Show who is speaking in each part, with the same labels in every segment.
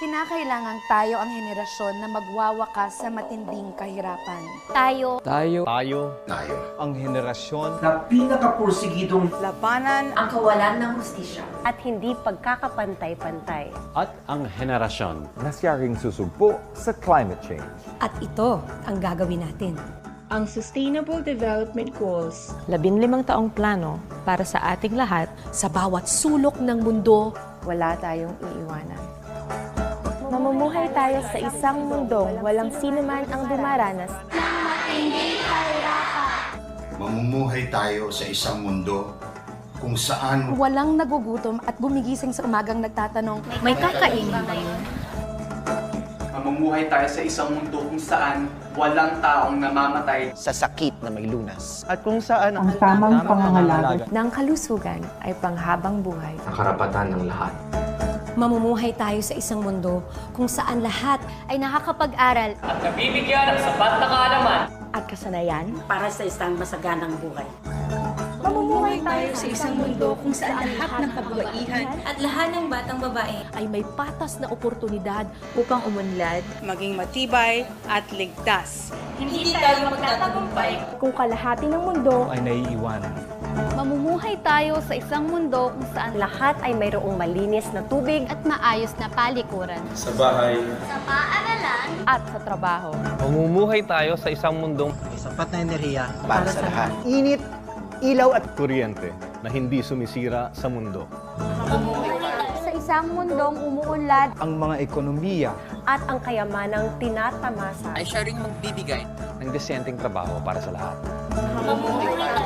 Speaker 1: Kinakailangan tayo ang henerasyon na magwawakas sa matinding kahirapan.
Speaker 2: Tayo
Speaker 3: Ang henerasyon
Speaker 4: na pinakapursigidong
Speaker 5: labanan
Speaker 6: ang kawalan ng hustisya
Speaker 5: at hindi pagkakapantay-pantay.
Speaker 3: at ang henerasyon
Speaker 7: na siyang susugpo sa climate change.
Speaker 8: At ito ang gagawin natin.
Speaker 9: Ang Sustainable Development Goals.
Speaker 10: 15 taong plano para sa ating lahat.
Speaker 8: Sa bawat sulok ng mundo,
Speaker 5: Wala tayong iiwanan. Mamumuhay tayo sa isang mundong walang sinuman ang dumaranas.
Speaker 11: Mamumuhay tayo sa isang mundo kung saan
Speaker 1: Walang nagugutom at gumigising sa umagang nagtatanong,
Speaker 2: May kakainin ba yun?
Speaker 12: Mamumuhay tayo sa isang mundo kung saan walang taong namamatay
Speaker 4: sa sakit na may lunas.
Speaker 3: at kung saan
Speaker 9: Ang tamang pangangalaga
Speaker 5: Ng kalusugan ay panghabang buhay.
Speaker 12: ang karapatan ng lahat.
Speaker 8: mamumuhay tayo sa isang mundo kung saan lahat
Speaker 2: Ay nakakapag-aral
Speaker 12: At nabibigyan ng sapat na kaalaman.
Speaker 5: At kasanayan,
Speaker 6: para sa isang masaganang buhay.
Speaker 8: mamumuhay tayo sa isang mundo kung saan lahat ng kababaihan
Speaker 2: at lahat ng batang babae
Speaker 8: ay may patas na oportunidad
Speaker 10: Upang umunlad,
Speaker 5: maging matibay at ligtas.
Speaker 2: hindi tayo magtatagumpay.
Speaker 5: Kung kalahati ng mundo,
Speaker 3: ay naiiwanan.
Speaker 2: Mamumuhay tayo sa isang mundo kung saan
Speaker 5: lahat ay mayroong malinis na tubig
Speaker 2: at maayos na palikuran.
Speaker 11: sa bahay,
Speaker 2: Sa paaralan
Speaker 5: at sa trabaho.
Speaker 3: Mamumuhay tayo sa isang mundong
Speaker 4: Sapat na enerhiya para sa lahat.
Speaker 7: Init, ilaw at
Speaker 3: kuryente na hindi sumisira sa mundo.
Speaker 5: Sa isang mundong umuunlad
Speaker 7: ang mga ekonomiya
Speaker 5: at ang kayamanang tinatamasa.
Speaker 12: Ay siya ring magbibigay
Speaker 3: Ng desenteng trabaho para sa lahat.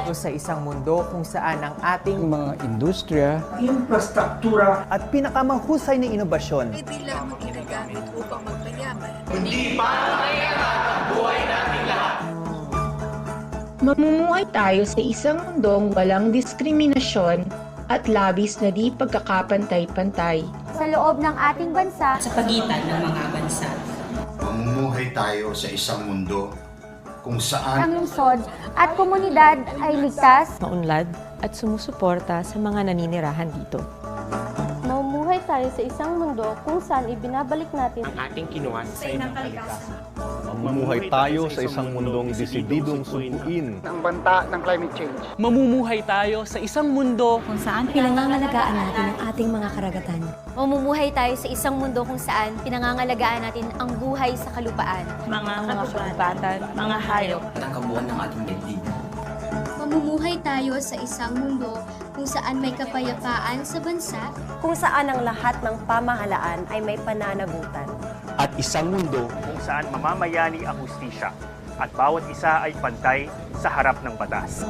Speaker 10: sa isang mundo kung saan ang ating
Speaker 7: mga industriya
Speaker 4: Infrastruktura
Speaker 7: at pinakamahusay na inobasyon.
Speaker 9: Mamumuhay tayo sa isang mundong walang diskriminasyon at labis na di pagkakapantay-pantay.
Speaker 5: Sa loob ng ating bansa,
Speaker 6: Sa pagitan ng mga bansa.
Speaker 11: mamumuhay tayo sa isang mundo kung saan
Speaker 5: ang lungsod at komunidad ay ligtas.
Speaker 10: maunlad at sumusuporta sa mga naninirahan dito.
Speaker 5: Mamumuhay tayo sa isang mundo kung saan ibinabalik natin
Speaker 12: ating kinuha sa inang kalikasan.
Speaker 3: Mamumuhay tayo sa isang mundong desididong sumpuin
Speaker 4: ang banta ng climate change.
Speaker 12: Mamumuhay tayo sa isang mundo
Speaker 2: Kung saan
Speaker 8: pinangangalagaan natin ang ating mga karagatan.
Speaker 2: Mamumuhay tayo sa isang mundo kung saan pinangangalagaan natin ang buhay sa kalupaan.
Speaker 5: mga kagubatan, mga hayop.
Speaker 12: ang kabuuan ng ating daigdig.
Speaker 2: Mamumuhay tayo sa isang mundo kung saan may kapayapaan sa bansa.
Speaker 5: Kung saan ang lahat ng pamahalaan ay may pananagutan.
Speaker 12: At isang mundo kung saan mamamayani ang hustisya at bawat isa ay pantay sa harap ng batas.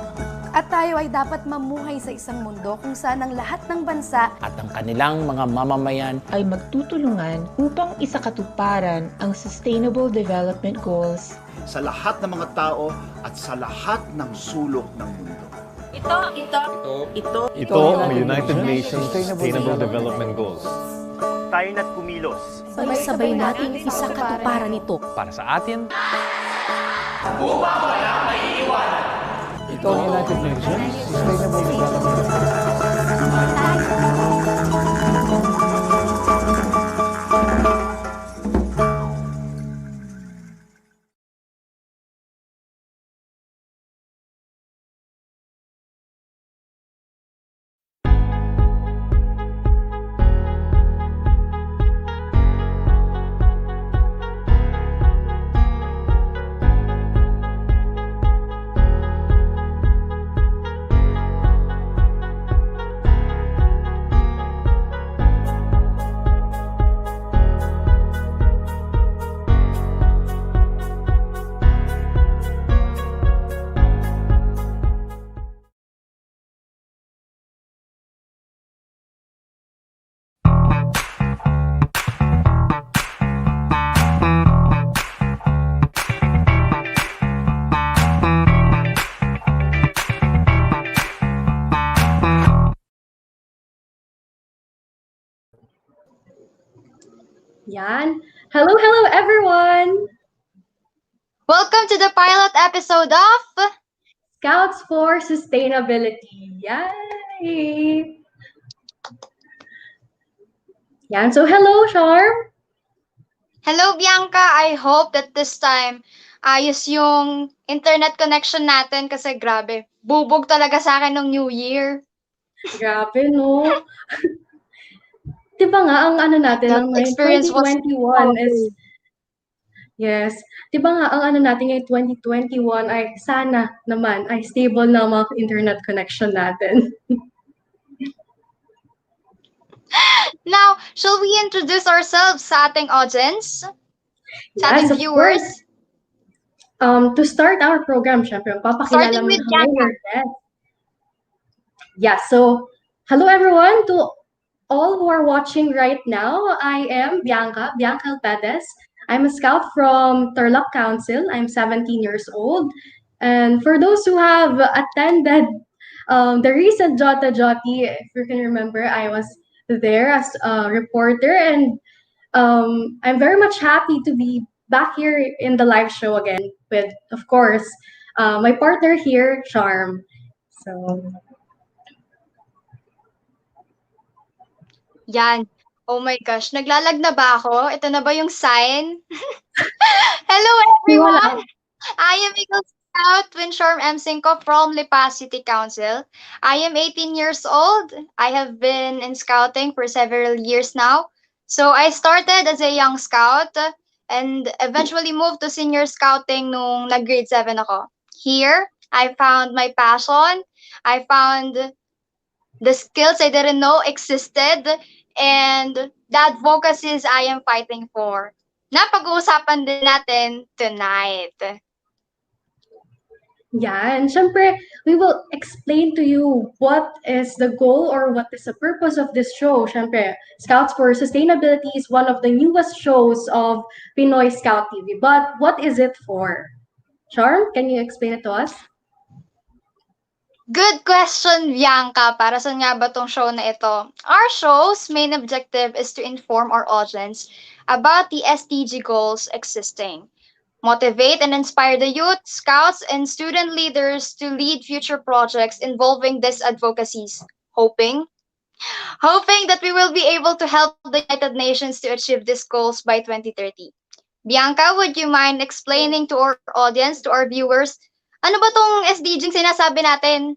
Speaker 1: at tayo ay dapat mamuhay sa isang mundo kung saan ang lahat ng bansa
Speaker 12: At ang kanilang mga mamamayan
Speaker 9: Ay magtutulungan upang isakatuparan ang Sustainable Development Goals.
Speaker 11: sa lahat ng mga tao at sa lahat ng sulok ng mundo.
Speaker 3: Ito ang United Nations Sustainable Development Goals.
Speaker 12: tayo na't kumilos
Speaker 8: Sabay-sabay natin isakatuparan ito.
Speaker 3: Para sa atin,
Speaker 7: Ito ang United Nations Sustainable Development Goals.
Speaker 9: Yan. Hello everyone!
Speaker 2: Welcome to the pilot episode of
Speaker 9: Scouts for Sustainability. Yay! Yan. So hello, Sharm.
Speaker 13: Hello, Bianca. I hope that this time ayos yung internet connection natin kasi grabe, bubog talaga sa akin ng New Year.
Speaker 14: Grabe, no? Di ba nga, ang ano natin,
Speaker 13: That
Speaker 14: ang
Speaker 13: experience was
Speaker 14: 2021 is, yes, di ba nga, ang ano natin ngayong 2021 ay sana naman ay stable na mga internet connection natin.
Speaker 13: Now, shall we introduce ourselves sa ating audience? Sa
Speaker 14: Yes,
Speaker 13: ating
Speaker 14: of
Speaker 13: viewers?
Speaker 14: course. To start our program, syempre, papakilala
Speaker 13: Starting
Speaker 14: mo
Speaker 13: with
Speaker 14: na kami
Speaker 13: Bianca.
Speaker 14: your guest. Yeah, so, hello everyone to all who are watching right now. I am Bianca Alpedes. I'm a scout from Tarlac Council. I'm 17 years old. And for those who have attended the recent Jota Joti, if you can remember, I was there as a reporter, and I'm very much happy to be back here in the live show again with, of course, my partner here, Charm. So,
Speaker 13: Yan. Oh my gosh, naglalag na ba ako? Ito na ba yung sign? Hello everyone! I am Eagle Scout Twin Sharm M5 from Lipa City Council. I am 18 years old. I have been in scouting for several years now. So I started as a young scout and eventually moved to senior scouting nung nag-grade 7 ako. Here, I found my passion. I found the skills I didn't know existed and the advocacies I am fighting for. Napag-uusapan din natin tonight.
Speaker 14: yeah, and syempre, we will explain to you what is the goal or what is the purpose of this show. Syempre, Scouts for Sustainability is one of the newest shows of Pinoy Scout TV. But what is it for? Charm, can you explain it to us?
Speaker 13: Good question, Bianca. Para saan nga ba tong show na ito? Our show's main objective is to inform our audience about the SDG goals existing. Motivate and inspire the youth, scouts, and student leaders to lead future projects involving these advocacies, hoping that we will be able to help the United Nations to achieve these goals by 2030. Bianca, would you mind explaining to our audience, to our viewers, ano ba tong SDG sinasabi natin?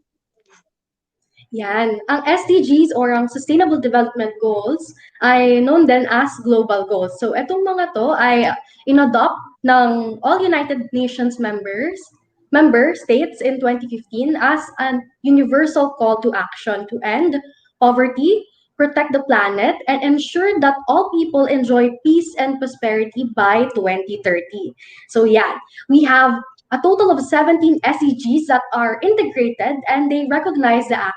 Speaker 14: Yan. Ang SDGs or ang Sustainable Development Goals ay known din as global goals. So itong mga to ay inadopt ng all United Nations member states in 2015 as an universal call to action to end poverty, protect the planet, and ensure that all people enjoy peace and prosperity by 2030. So yeah, we have a total of 17 SEGs that are integrated, and they recognize that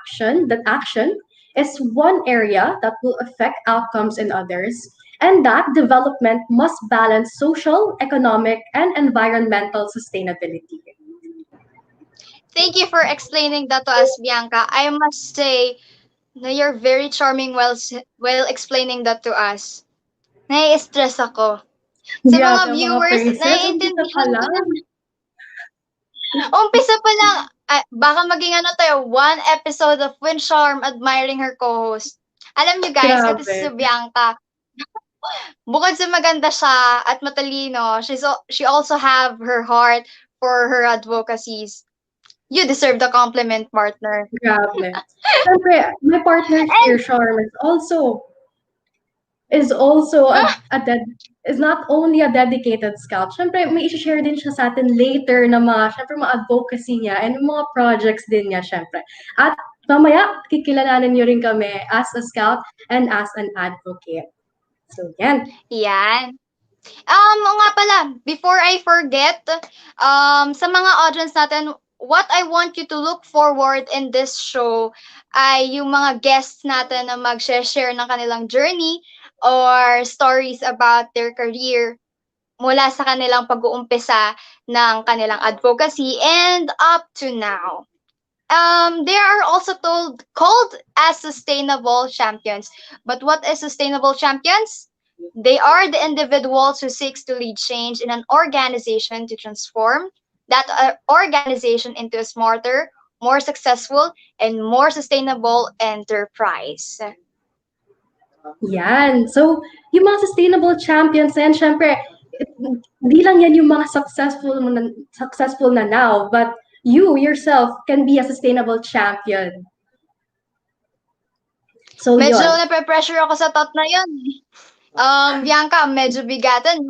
Speaker 14: action is one area that will affect outcomes in others, and that development must balance social, economic, and environmental sustainability.
Speaker 13: Thank you for explaining that to us, Bianca. I must say, na you're very charming while explaining that to us. Nai-stress ako. Sa mga viewers, naiintindihan ko na. Umpisa pa lang, baka maging ano tayo, one episode of Twin Sharm admiring her co-host. Alam niyo guys, ito si Bianca. Bukod sa maganda siya at matalino, she also have her heart for her advocacies. You deserve the compliment, partner.
Speaker 14: Grabe. Siyempre, my partner here, Sharm, is not only a dedicated scout. Siyempre, may i-share din siya sa atin later na mga advocacy niya and mga projects din niya, siyempre. At mamaya, kikilalanin niyo rin kami as a scout and as an advocate. So, yan.
Speaker 13: Yan. Nga pala, before I forget, sa mga audience natin, what I want you to look forward in this show ay yung mga guests natin na mag-share ng kanilang journey or stories about their career mula sa kanilang pag-uumpisa ng kanilang advocacy and up to now. They are also called as sustainable champions. But what is sustainable champions? They are the individuals who seeks to lead change in an organization to transform that organization into a smarter, more successful, and more sustainable enterprise.
Speaker 14: Yan. So, yung mga sustainable champions na yan, syempre, di lang yan yung mga successful na now, but you yourself can be a sustainable champion. So,
Speaker 13: Medyo
Speaker 14: yun.
Speaker 13: nape-pressure ako sa thought na yun. Bianca, medyo bigatan.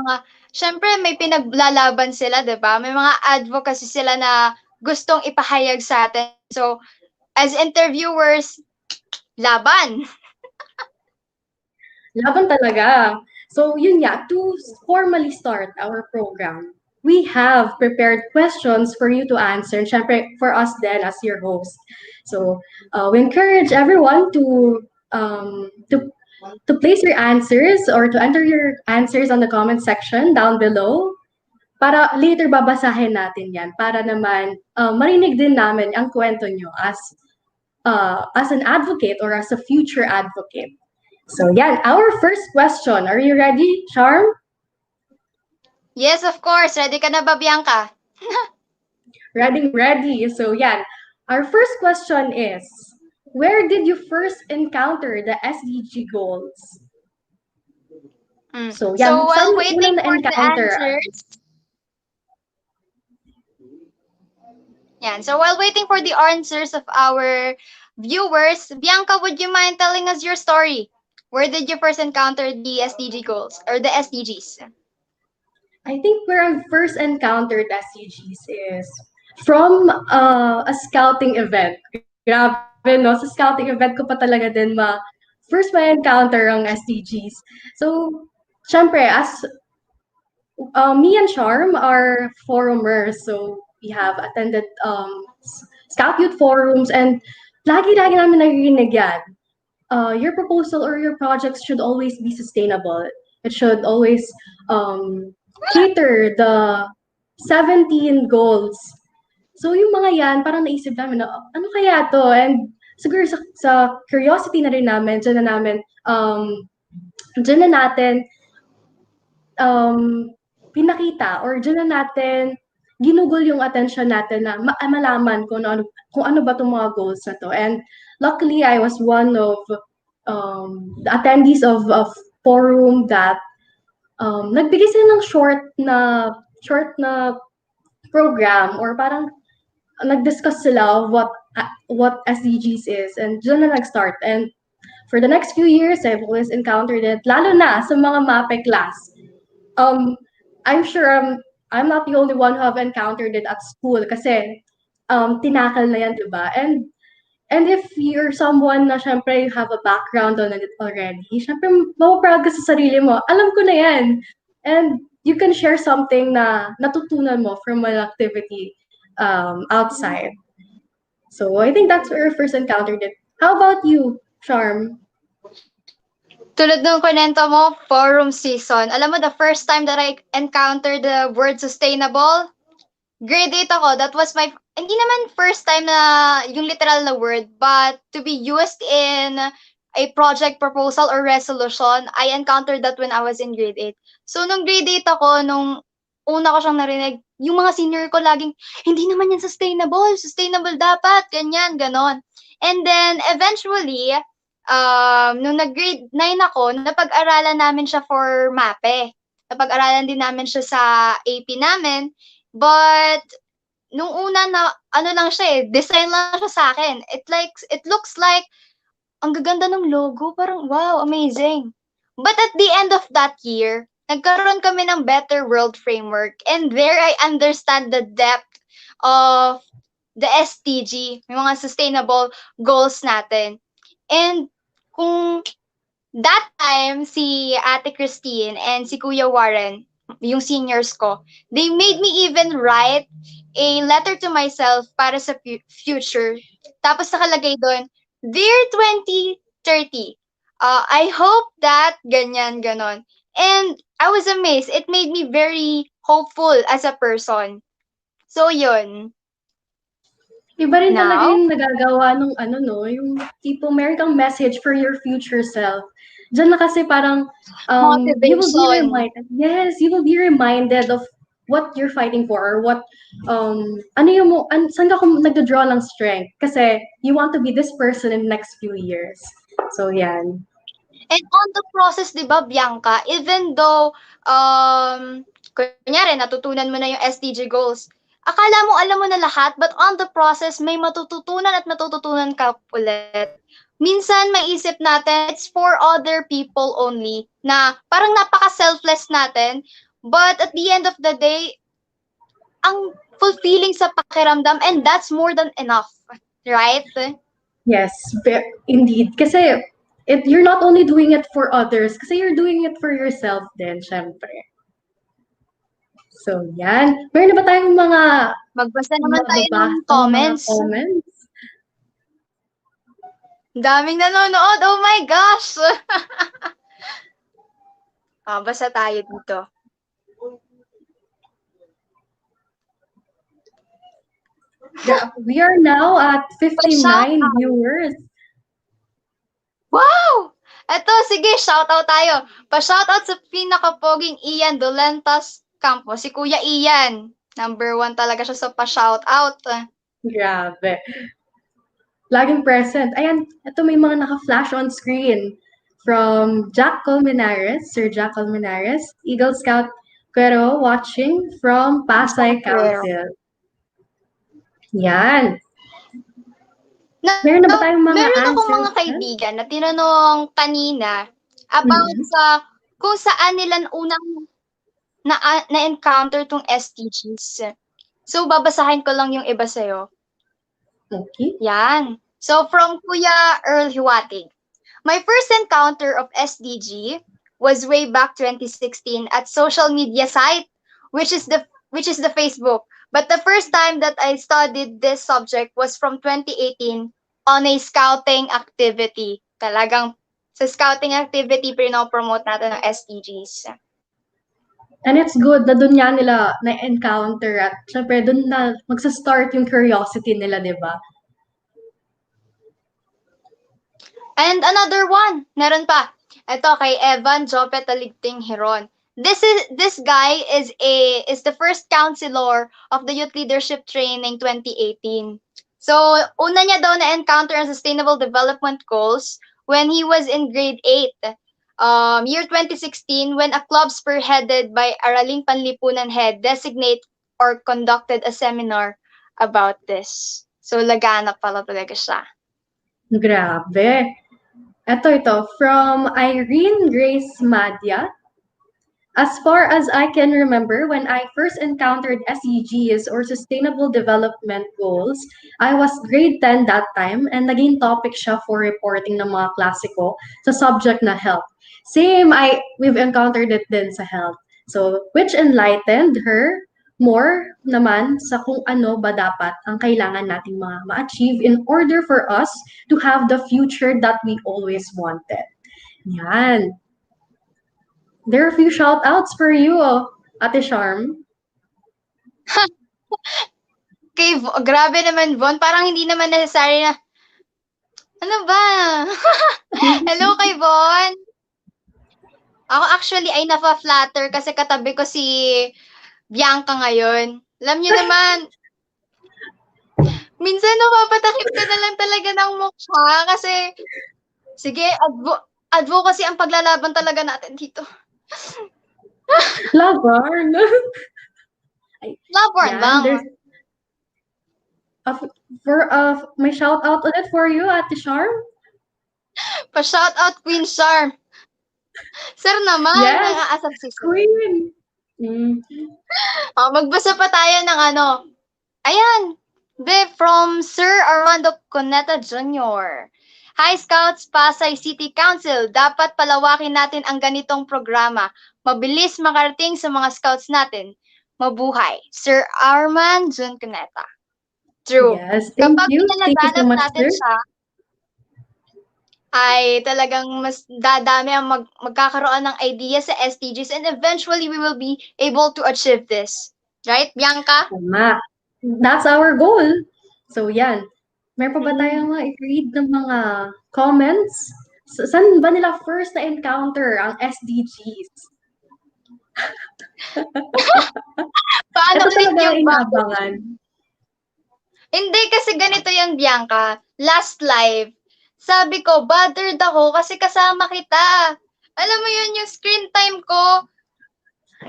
Speaker 13: Syempre, may pinaglalaban sila, di ba? May mga advocacy sila na gustong ipahayag sa atin. So, as interviewers, laban.
Speaker 14: Laban talaga. So, yun nga, to formally start our program, we have prepared questions for you to answer. And syempre, for us then as your host. So, we encourage everyone to place your answers or to enter your answers on the comment section down below para later babasahin natin yan para naman marinig din namin ang kwento nyo as an advocate or as a future advocate. So yan, our first question. Are you ready, Charm?
Speaker 13: Yes, of course. Ready ka na ba, Bianca?
Speaker 14: Ready. So yan, our first question is, where did you first encounter the SDG goals? So, yan,
Speaker 13: so while
Speaker 14: saan
Speaker 13: waiting for the answers, so while waiting for the answers of our viewers, Bianca, would you mind telling us your story? Where did you first encounter the SDG goals or the SDGs?
Speaker 14: I think where I first encountered SDGs is from a scouting event. Grabe, no? Sa scouting event ko pa talaga din first ma-encounter ang SDGs. So, syempre, as me and Charm are forumers. So, we have attended Scout Youth forums and lagi-lagi namin narinig yan. Your proposal or your projects should always be sustainable. It should always cater the 17 goals. So yung mga yan, parang naisip namin na, ano kaya to? And siguro sa curiosity na rin namin, dyan na natin pinakita or dyan na natin ginugol yung attention natin na malaman kung ano ba itong mga goals na to. And luckily, I was one of the attendees of forum that nagbigay sila ng short na program or parang nag-discuss sila of what SDGs is and dyan na nag-start. And for the next few years, I've always encountered it, lalo na sa mga MAPE class. I'm sure I'm not the only one who have encountered it at school kasi tinakal na yan, diba? And if you're someone na syempre you have a background on it already, syempre proud ka sa sarili mo. Alam ko na yan. And you can share something na natutunan mo from an activity outside. So I think that's where I first encountered it. How about you, Charm?
Speaker 13: Tulad ng kwento mo, forum season. Alam mo, the first time that I encountered the word sustainable, grade 8 ako. That was my, hindi naman first time na yung literal na word, but to be used in a project proposal or resolution, I encountered that when I was in grade 8. So, nung grade 8 ako, nung una ko siyang narinig, yung mga senior ko laging, hindi naman yan sustainable dapat, ganyan, ganon. And then, eventually, nung nag-grade 9 ako, napag-aralan namin siya for MAPE. Napag-aralan din namin siya sa AP namin. But, nung una na, ano lang siya design lang siya sa akin. It looks like, ang gaganda ng logo, parang wow, amazing. But at the end of that year, nagkaroon kami ng Better World Framework. And there I understand the depth of the SDG, yung mga sustainable goals natin. And kung that time, si Ate Christine and si Kuya Warren, yung seniors ko, they made me even write a letter to myself para sa future. Tapos nakalagay doon, Dear 2030, I hope that ganyan, ganon. And I was amazed. It made me very hopeful as a person. So, yun.
Speaker 14: Iba rin talaga yung nagagawa nung yung tipo meron kang message for your future self. Diyan na kasi parang you will be reminded. Yes, you will be reminded of what you're fighting for or what saan ka nagdo-draw ng strength kasi you want to be this person in the next few years. So yan.
Speaker 13: And on the process, 'di ba, Bianca, even though, kunyari natutunan mo na yung SDG goals, akala mo alam mo na lahat, but on the process may matututunan at matututunan ka ulit. Minsan maiisip natin it's for other people only, na parang napaka-selfless natin, but at the end of the day, ang fulfilling sa pakiramdam, and that's more than enough, right?
Speaker 14: Yes, indeed. Kasi you're not only doing it for others, kasi you're doing it for yourself din, syempre. So, yan. Meron na ba tayong mga
Speaker 13: Magbasa naman tayo ng
Speaker 14: mababasang mga
Speaker 13: comments.
Speaker 14: comments?
Speaker 13: Daming nanonood. Oh my gosh! Basa tayo dito.
Speaker 14: Yeah, we are now at 59 viewers.
Speaker 13: Wow! Eto, sige, shoutout tayo. Pa-shoutout sa pinakapoging Ian Dolentas Campos, si Kuya Ian. Number 1 talaga siya sa pa-shoutout.
Speaker 14: Grabe. Laging present. Ayan, ito may mga naka-flash on screen. From Jack Colmenares, Sir Jack Colmenares, Eagle Scout Quero watching from Pasay Council. Yan. Meron na ba tayong mga
Speaker 13: Meron akong
Speaker 14: answers?
Speaker 13: mga kaibigan na tinanong kanina about sa kung saan nila unang na-encounter tong SDGs. So, babasahin ko lang yung iba sa'yo.
Speaker 14: Okay.
Speaker 13: Yan. So, from Kuya Earl Hiwatig. My first encounter of SDG was way back 2016 at social media site, which is the Facebook. But the first time that I studied this subject was from 2018 on a scouting activity. Talagang sa scouting activity, pinopromote natin ng SDGs.
Speaker 14: And it's good na doon nga nila na-encounter at syempre doon na magsa-start yung curiosity nila, di ba?
Speaker 13: And another one, meron pa. Ito kay Evan Jope Taligting Hiron. This guy is the first counselor of the Youth Leadership Training 2018. So, una niya daw na-encounter ang Sustainable Development Goals when he was in grade 8. Year 2016, when a club spearheaded by Araling Panlipunan Head designate or conducted a seminar about this. So, laganap pala talaga siya.
Speaker 14: Grabe. Ito, from Irene Grace Madya. As far as I can remember, when I first encountered SDGs or Sustainable Development Goals, I was grade 10 that time and naging topic siya for reporting ng mga klase ko sa subject na health. Same, we've encountered it din sa health. So, which enlightened her more naman sa kung ano ba dapat ang kailangan nating ma-achieve in order for us to have the future that we always wanted. Yan. There are a few shout-outs for you, Ate Sharm.
Speaker 13: Grabe naman, Von. Parang hindi naman necessary na, ano ba? Hello kay Von. Ako actually ay nafa-flatter kasi katabi ko si Bianca ngayon. Alam niyo naman, minsan napapatakip ka na lang talaga ng mukha kasi, sige, advocacy ang paglalaban talaga natin dito.
Speaker 14: Labarn.
Speaker 13: Labarn bang?
Speaker 14: May shout-out ulit for you, Ate Sharm.
Speaker 13: Pa-shoutout Queen Sharm. Sir naman, nang-aasap si Sir.
Speaker 14: Queen.
Speaker 13: Magbasa pa tayo ng ano. Ayan. From Sir Armando Coneta Jr. Hi Scouts, Pasay City Council. Dapat palawakin natin ang ganitong programa. Mabilis makarating sa mga Scouts natin. Mabuhay. Sir Arman Jun Coneta. True.
Speaker 14: Yes, thank you. Thank you so much,
Speaker 13: natin
Speaker 14: sir.
Speaker 13: siya, ay talagang mas dadami ang magkakaroon ng idea sa SDGs and eventually we will be able to achieve this. Right, Bianca?
Speaker 14: Tama. That's our goal. So, yan. Meron pa ba tayong i-read ng mga comments? Saan ba nila first na-encounter ang SDGs?
Speaker 13: Paano
Speaker 14: ulit yung inabangan?
Speaker 13: Hindi, kasi ganito yan, Bianca. Last live, sabi ko, bothered ako kasi kasama kita. Alam mo yun, yung screen time ko,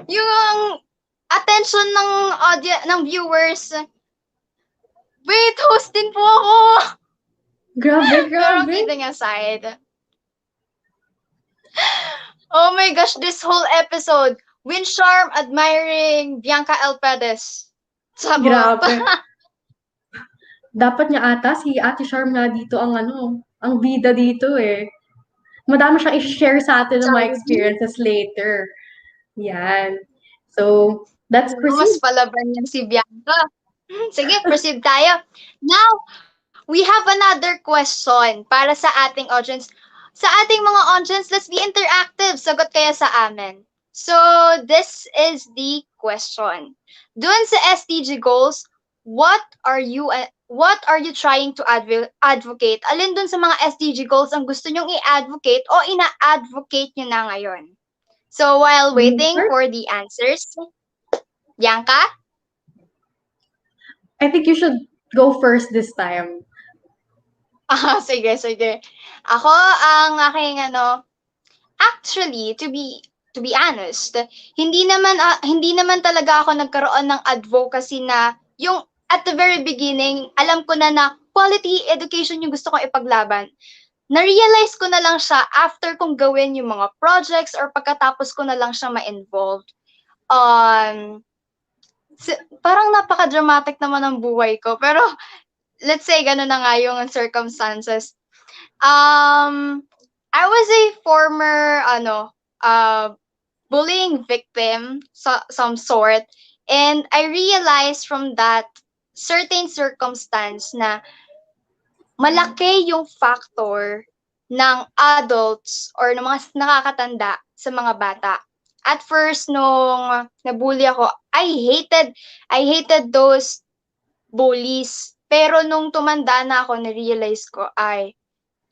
Speaker 13: yung attention ng ng viewers. Wait, host din po ako.
Speaker 14: Grabe,
Speaker 13: Pero
Speaker 14: grabe.
Speaker 13: kidding aside. Oh my gosh, this whole episode, Win Sharm admiring Bianca L. Perez. Sabot.
Speaker 14: Grabe. Dapat nga ata si Ate Sharm nga dito ang ang bida dito eh. Madami siyang i-share sa atin ng mga experiences later. Yan. So, let's
Speaker 13: Mas
Speaker 14: proceed.
Speaker 13: palaban yan si Bianca. Sige, proceed tayo. Now, we have another question para sa ating audience. Sa ating mga audience, let's be interactive. Sagot kaya sa amin. So, this is the question. Doon sa SDG goals, what are you trying to advocate? Alin doon sa mga SDG goals ang gusto nyong i-advocate o ina-advocate nyo na ngayon? So, while waiting for the answers, Bianca?
Speaker 14: I think you should go first this time.
Speaker 13: Sige, sige. Ako, ang aking actually, to be honest, hindi naman talaga ako nagkaroon ng advocacy na yung at the very beginning, alam ko na quality education yung gusto kong ipaglaban. Na-realize ko na lang siya after kong gawin yung mga projects or pagkatapos ko na lang siya ma-involved. Parang napaka-dramatic naman ang buhay ko, pero let's say gano'n na nga yung circumstances. I was a former bullying victim some sort, and I realized from that certain circumstance na malaki yung factor ng adults or ng mga nakakatanda sa mga bata. At first, nung nabully ako, I hated those bullies. Pero nung tumanda na ako, na-realize ko ay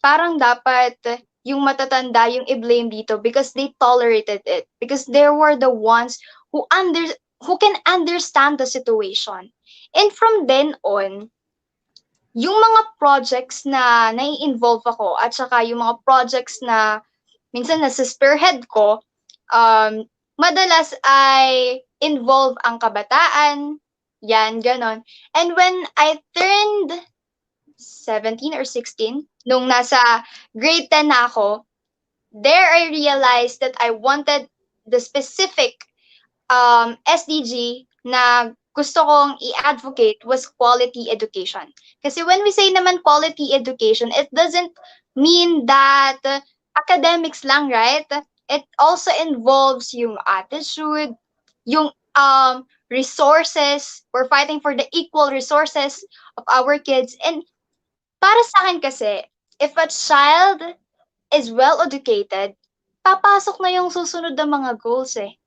Speaker 13: parang dapat yung matatanda yung i-blame dito because they tolerated it. Because they were the ones who can understand the situation. And from then on, yung mga projects na nai-involve ako at saka yung mga projects na minsan nasa spearhead ko, madalas ay involve ang kabataan, yan, ganon. And when I turned 17 or 16, nung nasa grade 10 na ako, there I realized that I wanted the specific SDG na gusto kong i-advocate was quality education. Kasi when we say naman quality education, it doesn't mean that academics lang, right? It also involves yung attitude, yung resources. We're fighting for the equal resources of our kids. And para sa akin kasi, if a child is well-educated, papasok na yung susunod na mga goals eh.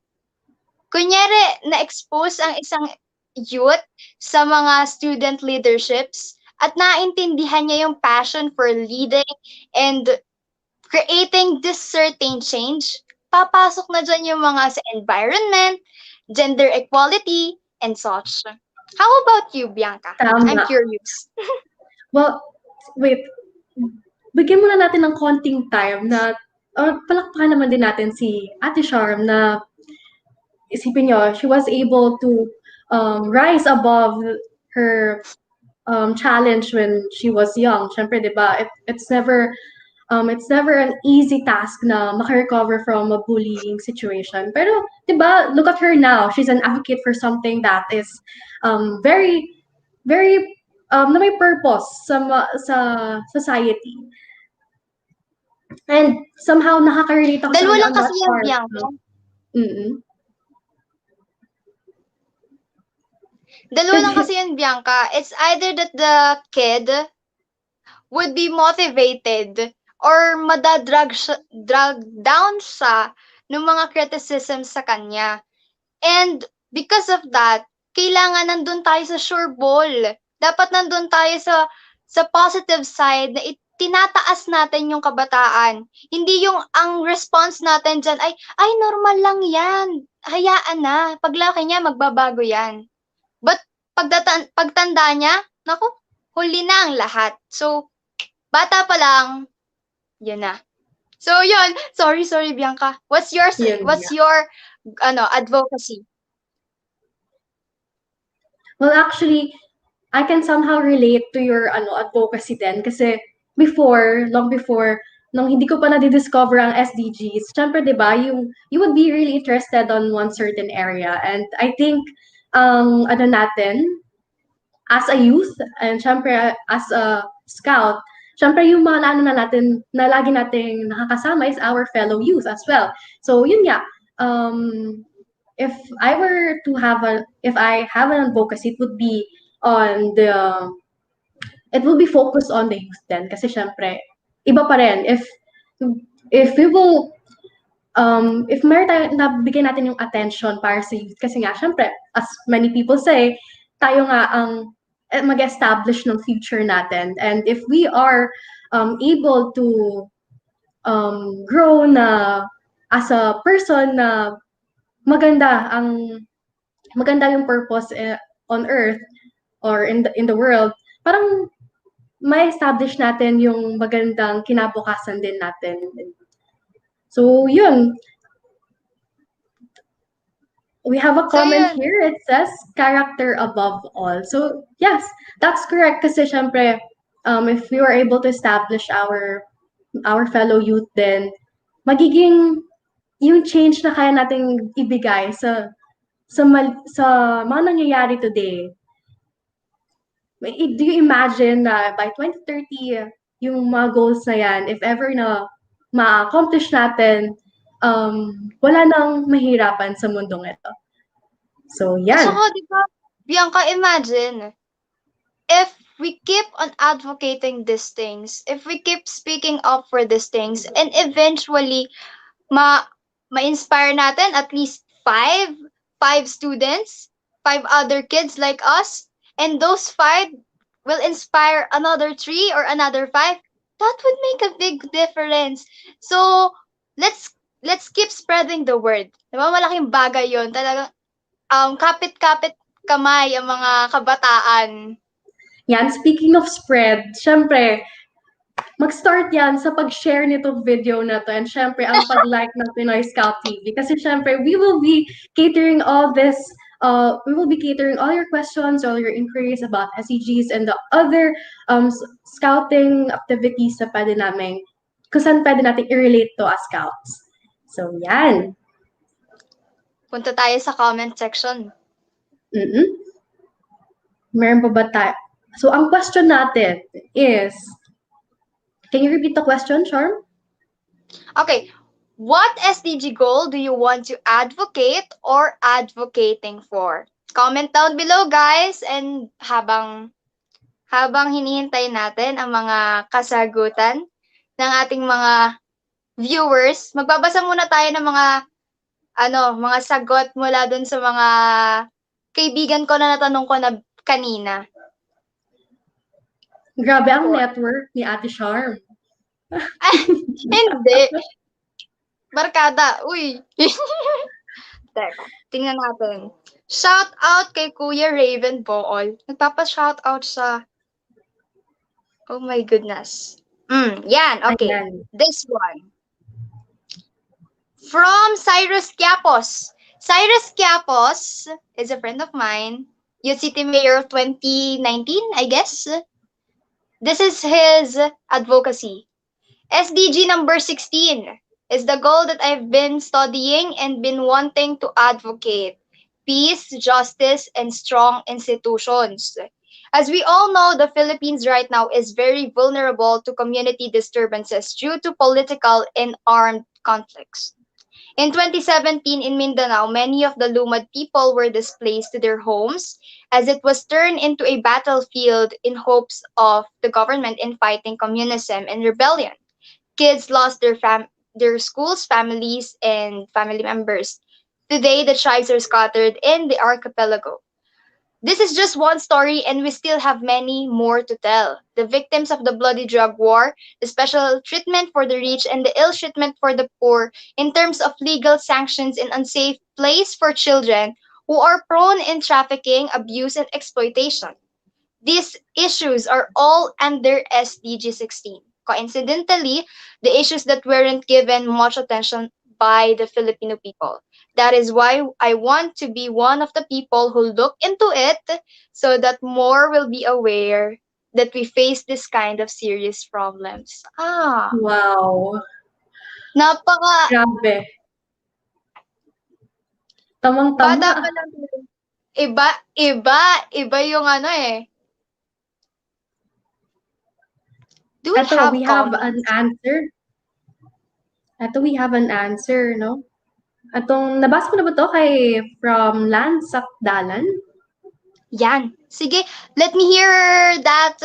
Speaker 13: Kunyari, na-expose ang isang youth sa mga student leaderships at naintindihan niya yung passion for leading and creating this certain change, papasok na dyan yung mga sa environment, gender equality, and such. How about you, Bianca?
Speaker 14: Tama.
Speaker 13: I'm curious.
Speaker 14: Well, wait. Bigyan muna natin ng konting time na palakpakan naman din natin si Ate Sharm na isipin nyo, she was able to rise above her challenge when she was young. Siyempre, di ba, it's never an easy task na makarecover from a bullying situation. Pero, di ba, look at her now. She's an advocate for something that is very, very, na may purpose sa society. And somehow, nakaka-relate ako
Speaker 13: Dalawa
Speaker 14: sa
Speaker 13: lang kasi yan, Bianca. Dalawa lang kasi yan, Bianca. It's either that the kid would be motivated or madadrag down siya ng mga criticism sa kanya. And because of that, kailangan nandun tayo sa sure ball. Dapat nandun tayo sa positive side na tinataas natin yung kabataan. Hindi yung ang response natin dyan ay normal lang yan. Hayaan na. Paglaki niya, magbabago yan. But pagtanda niya, naku, huli na ang lahat. So, bata pa lang, yun na. So yun, sorry Bianca. What's your advocacy?
Speaker 14: Well, actually, I can somehow relate to your advocacy din kasi long before nung hindi ko pa na-discover ang SDGs, syempre 'di ba, you would be really interested on one certain area, and I think ano natin as a youth and syempre as a scout, syempre yung mga naano na natin na lagi nating nakakasama is our fellow youth as well. So yun nga, if if I have an advocacy, on the it will be focused on the youth then kasi syempre iba pa rin if we will if meron tayo nabigyan natin yung attention para sa youth kasi nga syempre as many people say tayo nga ang mag-establish ng future natin, and if we are able to grow na as a person na maganda yung purpose on earth or in the world, parang may establish natin yung magandang kinabukasan din natin. So yun, we have a comment here. It says character above all. So yes, that's correct kasi syempre if we were able to establish our fellow youth, then magiging yung change na kaya nating ibigay sa mga nangyayari today. Do you imagine na by 2030 yung mga goals na yan, if ever na ma-accomplish natin, wala nang mahirapan sa mundong ito. So, yan.
Speaker 13: So, di ba, Bianca, imagine, if we keep on advocating these things, if we keep speaking up for these things, and eventually, ma-inspire natin at least five students, 5 other kids like us, and those 5 will inspire another 3 or another 5, that would make a big difference. So, let's keep spreading the word. Diba, malaking bagay yun. Talagang, kapit-kapit kamay ang mga kabataan.
Speaker 14: Yan, speaking of spread, syempre, mag-start yan sa pag-share nitong video na to, and syempre, ang pag-like ng Pinoy Scout TV. Kasi syempre, we will be catering all your questions, all your inquiries about SEGs and the other scouting activities na kung saan pwede natin i-relate to as scouts. So, yan.
Speaker 13: Punta tayo sa comment section.
Speaker 14: Meron pa ba tayo? So, ang question natin is, can you repeat the question, Sharm?
Speaker 13: Okay. What SDG goal do you want to advocate or advocating for? Comment down below, guys. And habang hinihintay natin ang mga kasagutan ng ating mga viewers, magbabasa muna tayo ng mga sagot mula dun sa mga kaibigan ko na natanong ko na kanina.
Speaker 14: Grabe ang network ni Ate Sharm.
Speaker 13: Hindi. Barkada. Uy. Teka, tingnan natin. Shout out kay Kuya Raven Bool. Nagpapa-shout out sa... Oh my goodness. Yan, okay. Ayan. This one. From Cyrus Quiapos. Cyrus Quiapos is a friend of mine. Youth City Mayor 2019, I guess. This is his advocacy. SDG number 16 is the goal that I've been studying and been wanting to advocate. Peace, justice, and strong institutions. As we all know, the Philippines right now is very vulnerable to community disturbances due to political and armed conflicts. In 2017, in Mindanao, many of the Lumad people were displaced to their homes as it was turned into a battlefield in hopes of the government in fighting communism and rebellion. Kids lost their schools, families, and family members. Today, the tribes are scattered in the archipelago. This is just one story, and we still have many more to tell. The victims of the bloody drug war, the special treatment for the rich, and the ill treatment for the poor in terms of legal sanctions and unsafe place for children who are prone in trafficking, abuse, and exploitation. These issues are all under SDG 16. Coincidentally, the issues that weren't given much attention by the Filipino people. That is why I want to be one of the people who look into it so that more will be aware that we face this kind of serious problems.
Speaker 14: Wow.
Speaker 13: Napaka
Speaker 14: Grabe. Tamang-tama.
Speaker 13: bata pa lang. Iba yung ano eh. Do we
Speaker 14: Eto,
Speaker 13: have
Speaker 14: we have
Speaker 13: comments?
Speaker 14: an answer. Eto, we have an answer, no? Atong, nabasa mo na ba to kay from Lance Sakdalan?
Speaker 13: Yan. Sige, let me hear that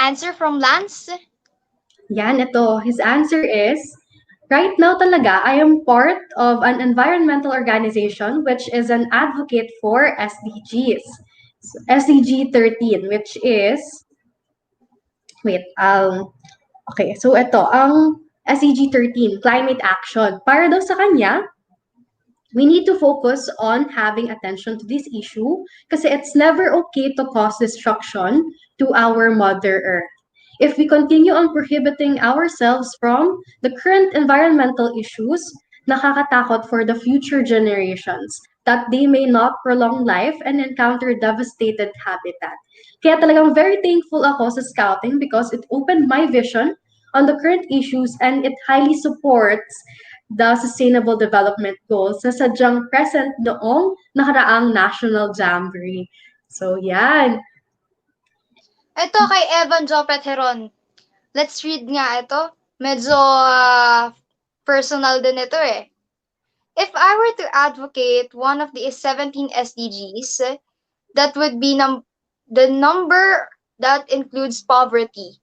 Speaker 13: answer from Lance.
Speaker 14: Yan, ito. His answer is, right now talaga, I am part of an environmental organization which is an advocate for SDGs. SDG 13, which is, wait, okay, so ito, ang SDG 13, climate action. Para daw sa kanya, we need to focus on having attention to this issue kasi it's never okay to cause destruction to our Mother Earth. If we continue on prohibiting ourselves from the current environmental issues, nakakatakot for the future generations that they may not prolong life and encounter devastated habitat. Kaya talagang very thankful ako sa scouting because it opened my vision on the current issues and it highly supports the Sustainable Development Goals na sadyang present noong nakaraang National Jamboree. So, yan.
Speaker 13: Ito kay Evan Jopet Heron. Let's read nga ito. Medyo personal din ito eh. If I were to advocate one of the 17 SDGs, that would be the number that includes poverty.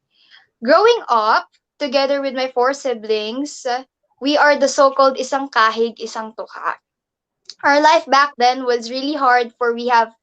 Speaker 13: Growing up, together with my 4 siblings, we are the so-called isang kahig, isang tuka. Our life back then was really hard for we have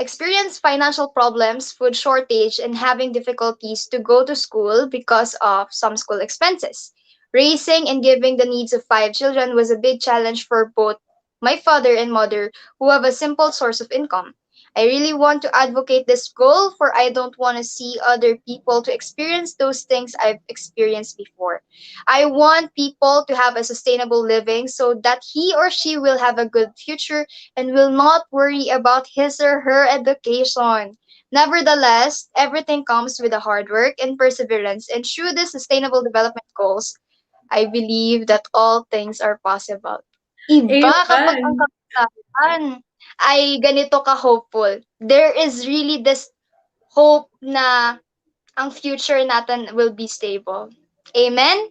Speaker 13: experienced financial problems, food shortage, and having difficulties to go to school because of some school expenses. Raising and giving the needs of 5 children was a big challenge for both my father and mother, who have a simple source of income. I really want to advocate this goal for I don't want to see other people to experience those things I've experienced before. I want people to have a sustainable living so that he or she will have a good future and will not worry about his or her education. Nevertheless, everything comes with a hard work and perseverance, and through the sustainable development goals, I believe that all things are possible. Iba kapag ang kapitan ay ganito ka-hopeful. There is really this hope na ang future natin will be stable. Amen?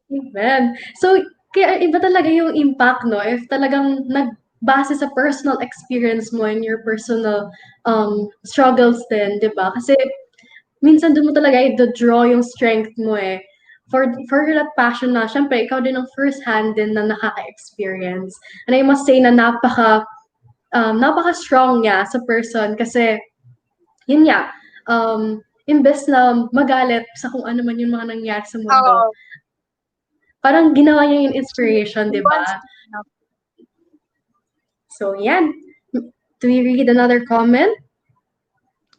Speaker 14: Amen. So, kaya iba talaga yung impact, no? If talagang nagbase sa personal experience mo and your personal struggles din, di ba? Kasi minsan doon mo talaga i-draw yung strength mo eh. For that passion na, syempre, ikaw din ang first hand din na nakaka-experience. And I must say na napaka-strong niya sa person kasi, yun nga, imbes na magalit sa kung ano man yung mga nangyari sa mundo, parang ginawa niya yung inspiration, di ba? So, yan. Do we read another comment?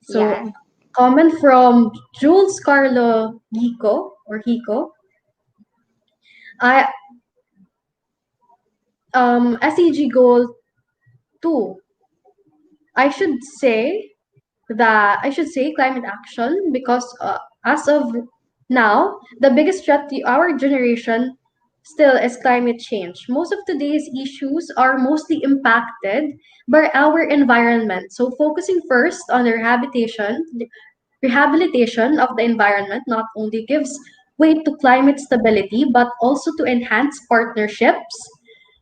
Speaker 14: So,
Speaker 13: yeah.
Speaker 14: Comment from Jules Carlo Hiko. SEG goal 2. I should say climate action because as of now, the biggest threat to our generation still is climate change. Most of today's issues are mostly impacted by our environment. So focusing first on the rehabilitation of the environment not only gives way to climate stability, but also to enhance partnerships,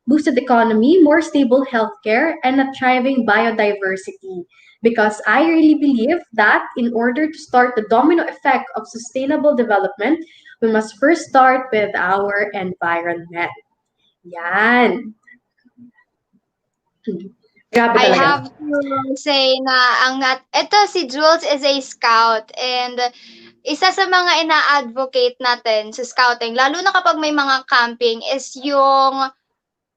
Speaker 14: boosted economy, more stable healthcare, and a thriving biodiversity. Because I really believe that in order to start the domino effect of sustainable development, we must first start with our environment. Yan. Grabe
Speaker 13: I
Speaker 14: talaga.
Speaker 13: have to say na ito si Jules is a scout and isa sa mga ina-advocate natin sa scouting, lalo na kapag may mga camping, is yung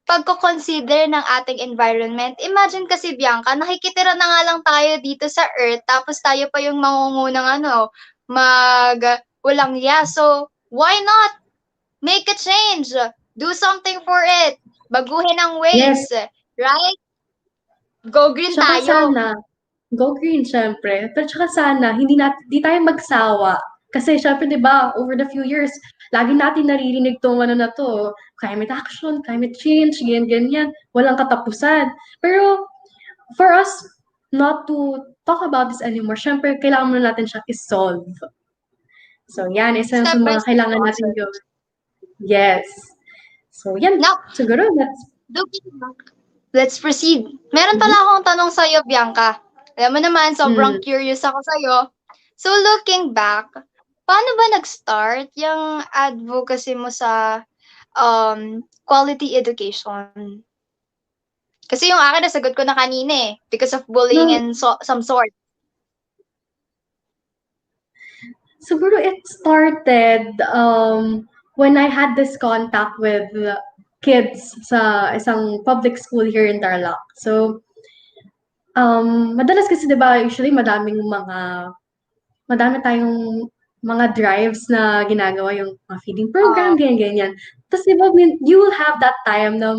Speaker 13: pagko-consider ng ating environment. Imagine kasi, Bianca, nakikitira na nga lang tayo dito sa Earth, tapos tayo pa yung mangungunang walang ya. So, why not make a change? Do something for it. Baguhin ang ways. Right? Go green
Speaker 14: Tsaka
Speaker 13: tayo.
Speaker 14: sana, go green syempre. Pero tsaka sana, di tayo magsawa. Kasi syempre, di ba, over the few years, lagi natin naririnig tong na to, climate action, climate change, ganyan. Walang katapusan. Pero, for us not to talk about this anymore, syempre, kailangan muna natin siya i-solve. So, yan, isa sa mga kailangan natin gawin. Yes. So, yan.
Speaker 13: Now,
Speaker 14: siguro,
Speaker 13: let's proceed. Meron pala akong tanong sa'yo, Bianca. Alam mo naman, sobrang curious ako sa'yo. So, looking back, paano ba nag-start yung advocacy mo sa quality education? Kasi yung akin, nasagot ko na kanina eh. Because of bullying and some sort.
Speaker 14: Siguro it started when I had this contact with kids sa isang public school here in Tarlac. So, madalas kasi 'di ba usually madami tayong mga drives na ginagawa yung feeding program, ganyan. Tapos 'di ba you will have that time na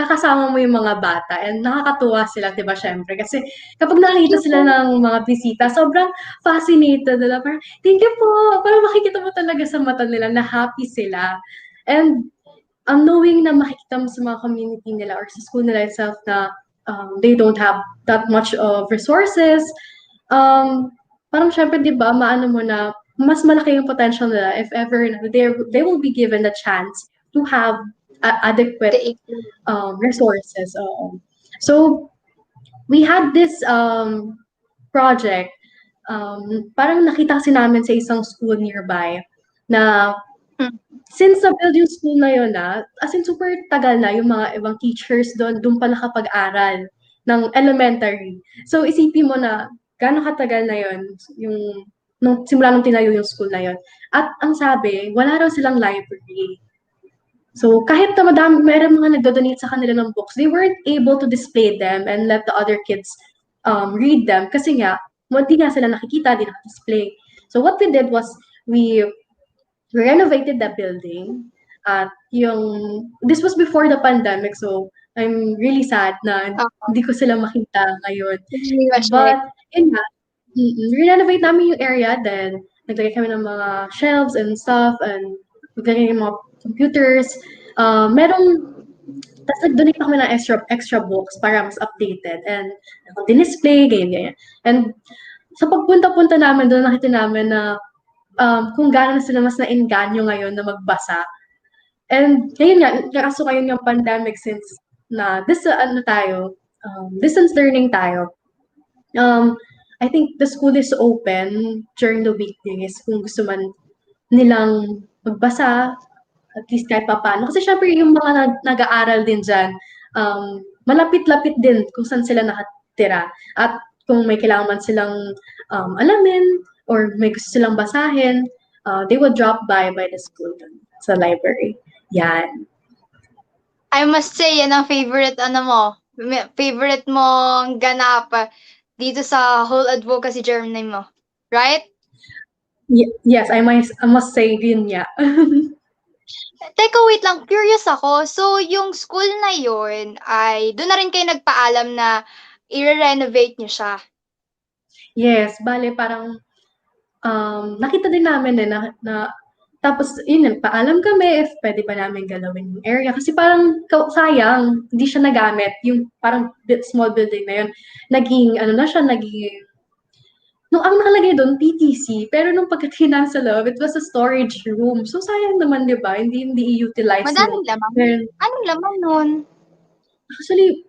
Speaker 14: kakasama mo yung mga bata and nakakatuwa sila 'di ba syempre kasi kapag nakita sila ng mga bisita sobrang fascinated nila parang thank you po parang makikita mo talaga sa mata nila na happy sila and knowing na makikita mo sa mga community nila or sa school nila itself na they don't have that much of resources parang syempre 'di ba maano mo na mas malaki yung potential nila if ever they will be given the chance to have adequate resources. So we had this project parang nakita kasi namin sa isang school nearby na since na-build yung school na yun as in super tagal na yung mga ibang teachers doon pa nakapag-aral ng elementary. So isipin mo na gaano katagal na yun nung simula nung tinayo yung school na yun. At ang sabi, wala raw silang library. So kahit na meron mga nagdo-donate sa kanila ng books, they weren't able to display them and let the other kids read them kasi nga, hindi nga sila nakikita, di naka-display. So what we did was, we renovated the building at this was before the pandemic, so I'm really sad na hindi ko sila makita ngayon. But, re-renovate namin yung area, then naglagay kami ng mga shelves and stuff, and naglagay ng mga computers. Tapos nag-donate pa kami ng extra books para mas updated, and din-display, ganyan. And sa pagpunta-punta namin doon, nakita namin na kung gaano na sila mas na-engganyo ngayon na magbasa. And ngayon nga, kaso ngayon yung pandemic since na distance learning tayo. I think the school is open during the weekdays kung gusto man nilang magbasa, at least kahit papaano. Kasi syempre yung mga nag-aaral din dyan, malapit-lapit din kung saan sila nakatira. At kung may kailangan man silang alamin, or may gusto silang basahin, they would drop by the school sa library. Yan.
Speaker 13: I must say, yan ang favorite mong ganap dito sa whole advocacy journey mo. Right?
Speaker 14: Yes, I must say yun nga.
Speaker 13: Teka, wait lang. Curious ako. So, yung school na yun, ay doon na rin kayo nagpaalam na i-renovate niyo siya?
Speaker 14: Yes, bale parang nakita din namin na tapos yun, nagpaalam kami if pwede ba namin galawin yung area. Kasi parang sayang, hindi siya nagamit. Yung parang small building na yun. Naging nung ang nakalagay doon, PTC. Pero nung pagkatingin sa loob, it was a storage room. So sayang naman, di ba? Hindi i-utilize.
Speaker 13: Madaming laman? Anong laman nun?
Speaker 14: Actually,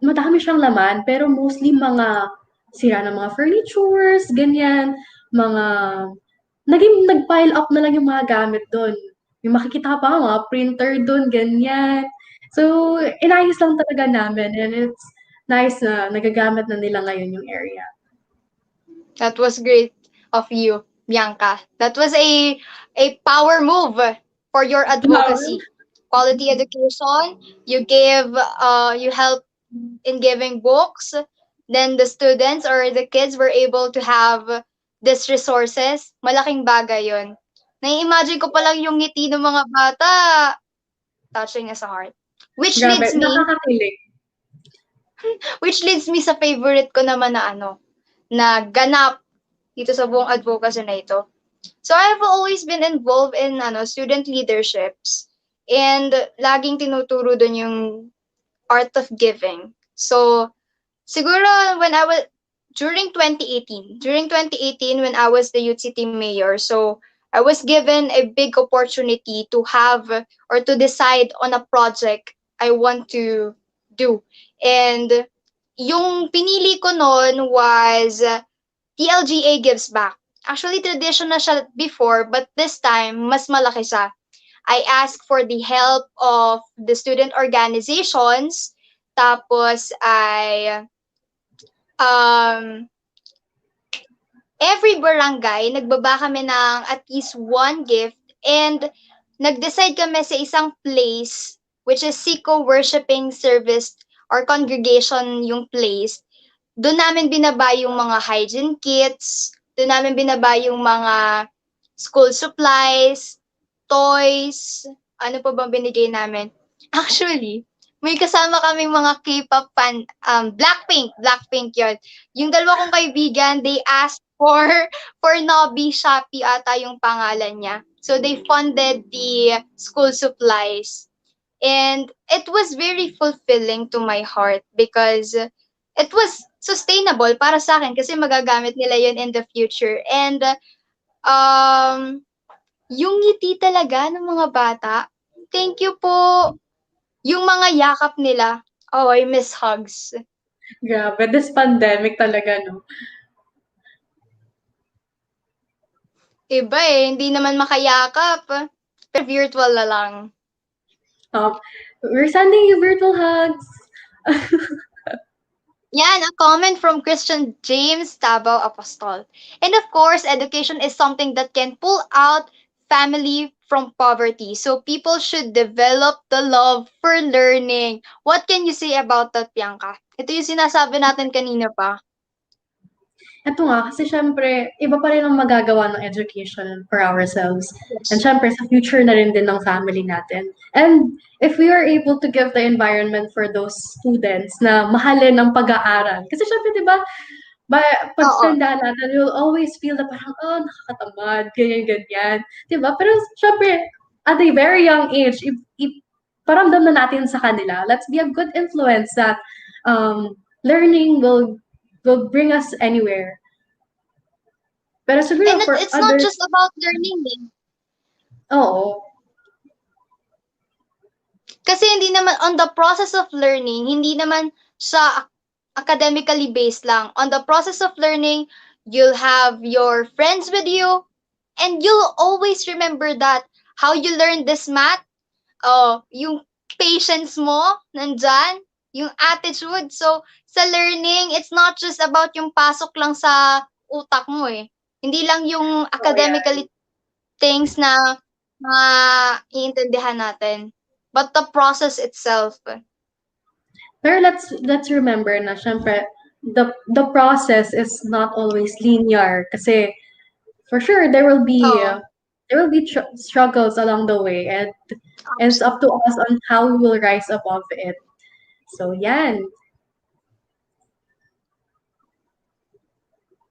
Speaker 14: madami siyang laman, pero mostly mga sira ng mga furnitures, ganyan, nag-pile up na lang yung mga gamit doon. Yung makikita pa mga printer doon, ganyan. So, inayos lang talaga namin, and it's nice na nagagamit na nila ngayon yung area.
Speaker 13: That was great of you, Bianca. That was a power move for your advocacy. quality education, you help in giving books, then the students or the kids were able to have these resources. Malaking bagay yun. Nai-imagine ko pa lang yung ngiti ng mga bata, touching as a heart. Which
Speaker 14: Grabe,
Speaker 13: leads me
Speaker 14: nakakakilig.
Speaker 13: which leads me sa favorite ko naman na ganap dito sa buong advocacy na ito. So I've always been involved in student leaderships, and laging tinuturo dun yung art of giving. So siguro during 2018 when I was the Youth City Mayor, so I was given a big opportunity to have or to decide on a project I want to do. And yung pinili ko noon was PLGA Gives Back. Actually, tradition na siya before, but this time, mas malaki siya. I asked for the help of the student organizations, tapos every barangay, nagbaba kami ng at least one gift, and nag-decide kami sa isang place, which is Siko Worshiping Service or Congregation yung place. Doon namin binaba yung mga hygiene kits, doon namin binaba yung mga school supplies, toys, ano pa bang binigay namin? Actually, may kasama kaming mga K-pop fan, Blackpink yun. Yung dalawa kong kaibigan, they asked for Nobby Shopee ata yung pangalan niya. So they funded the school supplies. And it was very fulfilling to my heart because it was sustainable para sa akin kasi magagamit nila yun in the future. And yung ngiti talaga ng mga bata, thank you po. Yung mga yakap nila, oh, I miss hugs.
Speaker 14: Grabe, this pandemic talaga, no?
Speaker 13: Iba hindi naman makayakap. Pero virtual na lang.
Speaker 14: We're sending you virtual hugs.
Speaker 13: Yan, a comment from Christian James Tabao Apostol. And of course, education is something that can pull out family from poverty. So people should develop the love for learning. What can you say about that, Bianca? Ito yung sinasabi natin kanina pa.
Speaker 14: Ito nga, kasi syempre, iba pa rin ang magagawa ng education for ourselves. And syempre, sa future na rin din ng family natin. And if we are able to give the environment for those students na mahalin ang pag-aaral. Kasi syempre, di ba, pag-standaan natin, you'll always feel na parang, nakakatamad, ganyan. Di ba? Pero syempre, at a very young age, paramdam na natin sa kanila, let's be a good influence that learning will bring us anywhere. Pero siguro
Speaker 13: and
Speaker 14: for
Speaker 13: it's not just about learning
Speaker 14: Oo.
Speaker 13: Kasi hindi naman, on the process of learning, hindi naman siya academically based lang. On the process of learning, you'll have your friends with you, and you'll always remember that. How you learn this math, yung patience mo, nandyan, yung attitude. So, sa learning, it's not just about yung pasok lang sa utak mo Hindi lang yung academically things na iintindihan natin, but the process itself.
Speaker 14: Pero let's remember na syempre the process is not always linear kasi for sure there will be struggles along the way, and it's up to us on how we will rise above it. So yan.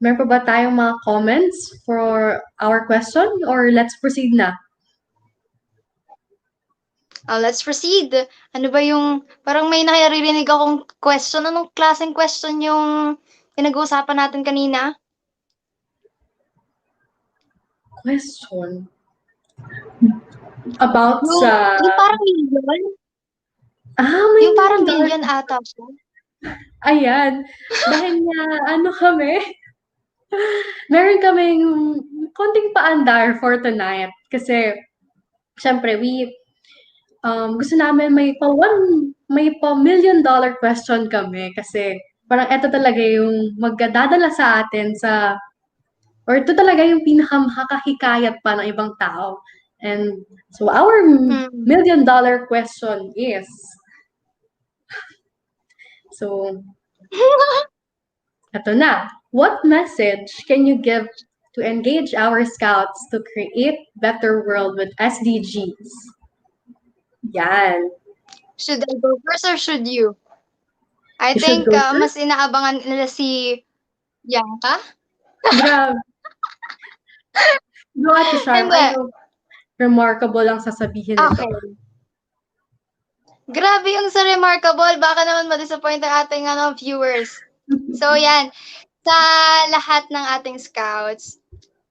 Speaker 14: Meron pa ba tayong mga comments for our question or let's proceed na?
Speaker 13: Let's proceed. Ano ba yung, parang may naririnig akong question. Anong klaseng question yung pinag-uusapan natin kanina?
Speaker 14: Question? About sa...
Speaker 13: Yung parang million?
Speaker 14: May
Speaker 13: yung parang million ata po.
Speaker 14: Ayan. Dahil nga, kami, meron kaming konting paandar for tonight. Kasi, syempre, gusto namin may pa $1 million question kami. Kasi, parang ito talaga yung magdadala sa atin or ito talaga yung pinakamakakahikayat pa ng ibang tao. And so our million-dollar question is, so, ito na. What message can you give to engage our scouts to create better world with SDGs? Yan.
Speaker 13: Should I go first or should you? I
Speaker 14: You should
Speaker 13: think
Speaker 14: go first.
Speaker 13: mas inaabangan nila si Bianca.
Speaker 14: Grabe. No, Ate Sharm,
Speaker 13: Hindi.
Speaker 14: ano, remarkable ang sasabihin nito.
Speaker 13: Okay. Grabe yung sa remarkable. Baka naman ma-disappoint ang ating viewers. So, yan. Sa lahat ng ating scouts,